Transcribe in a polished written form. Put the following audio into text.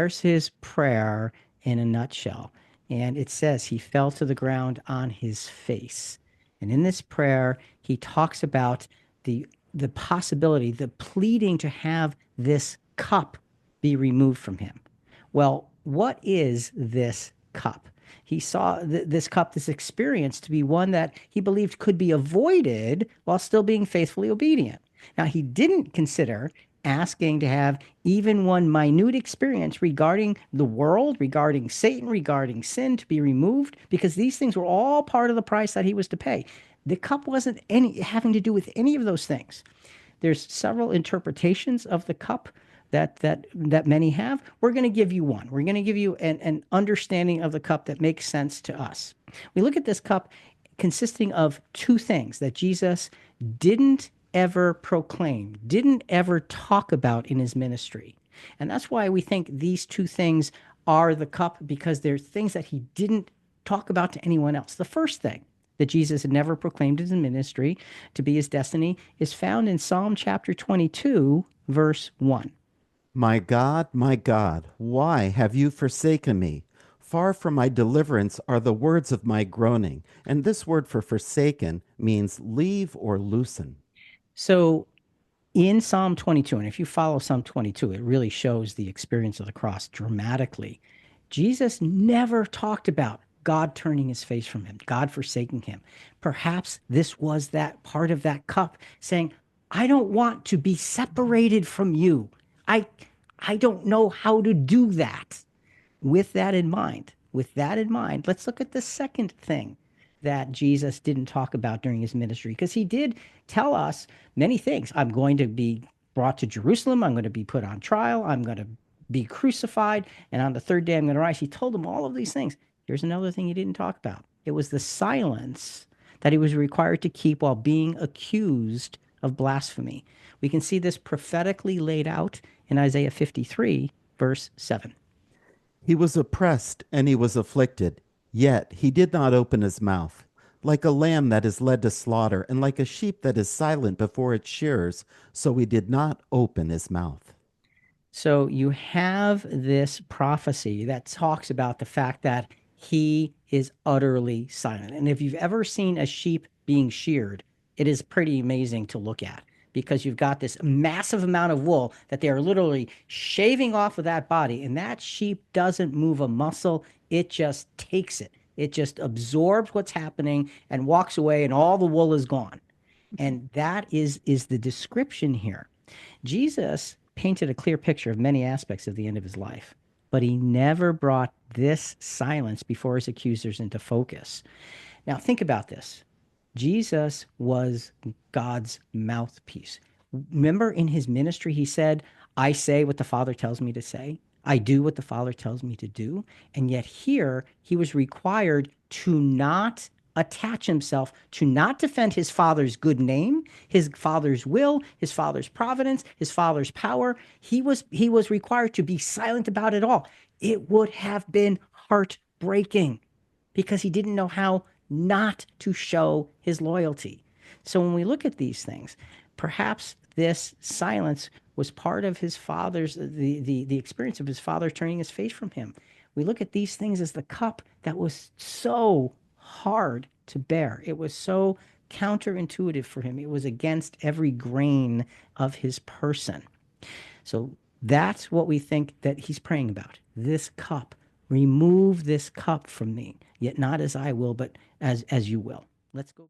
there's his prayer in a nutshell. And it says he fell to the ground on his face. And in this prayer, he talks about the the possibility, the pleading to have this cup be removed from him. Well, what is this cup? He saw this cup, this experience, to be one that he believed could be avoided while still being faithfully obedient. Now, he didn't consider asking to have even one minute experience regarding the world, regarding Satan, regarding sin to be removed, because these things were all part of the price that he was to pay. The cup wasn't any having to do with any of those things. There's several interpretations of the cup that many have. We're going to give you one. We're going to give you an understanding of the cup that makes sense to us. We look at this cup consisting of two things that Jesus didn't ever proclaim, didn't ever talk about in his ministry. And that's why we think these two things are the cup, because they're things that he didn't talk about to anyone else. The first thing that Jesus had never proclaimed in his ministry to be his destiny is found in Psalm chapter 22, verse 1. My God, why have you forsaken me? Far from my deliverance are the words of my groaning. And this word for forsaken means leave or loosen. So in Psalm 22, and if you follow Psalm 22, it really shows the experience of the cross dramatically. Jesus never talked about God turning his face from him, God forsaking him. Perhaps this was that part of that cup saying, I don't want to be separated from you. I I don't know how to do that. With that in mind, let's look at the second thing that Jesus didn't talk about during his ministry, because he did tell us many things. I'm going to be brought to Jerusalem. I'm going to be put on trial. I'm going to be crucified. And on the third day, I'm going to rise. He told them all of these things. Here's another thing he didn't talk about. It was the silence that he was required to keep while being accused of blasphemy. We can see this prophetically laid out in Isaiah 53, verse 7. He was oppressed and he was afflicted, yet he did not open his mouth. Like a lamb that is led to slaughter, and like a sheep that is silent before its shearers, so he did not open his mouth. So you have this prophecy that talks about the fact that he is utterly silent. And if you've ever seen a sheep being sheared, it is pretty amazing to look at, because you've got this massive amount of wool that they are literally shaving off of that body. And that sheep doesn't move a muscle, it just takes it. It just absorbs what's happening and walks away, and all the wool is gone. And that is the description here. Jesus painted a clear picture of many aspects of the end of his life, but he never brought this silence before his accusers into focus. Now, think about this. Jesus was God's mouthpiece. Remember in his ministry, he said, I say what the Father tells me to say. I do what the Father tells me to do. And yet here he was required to not attach himself, to not defend his Father's good name, his Father's will, his Father's providence, his Father's power. He was required to be silent about it all. It would have been heartbreaking, because he didn't know how not to show his loyalty. So when we look at these things, perhaps this silence was part of his father's the experience of his father turning his face from him. We look at these things as the cup that was so hard to bear. It was so counterintuitive for him. It was against every grain of his person. So that's what we think that he's praying about. This cup, remove this cup from me, yet not as I will, but as you will. Let's go.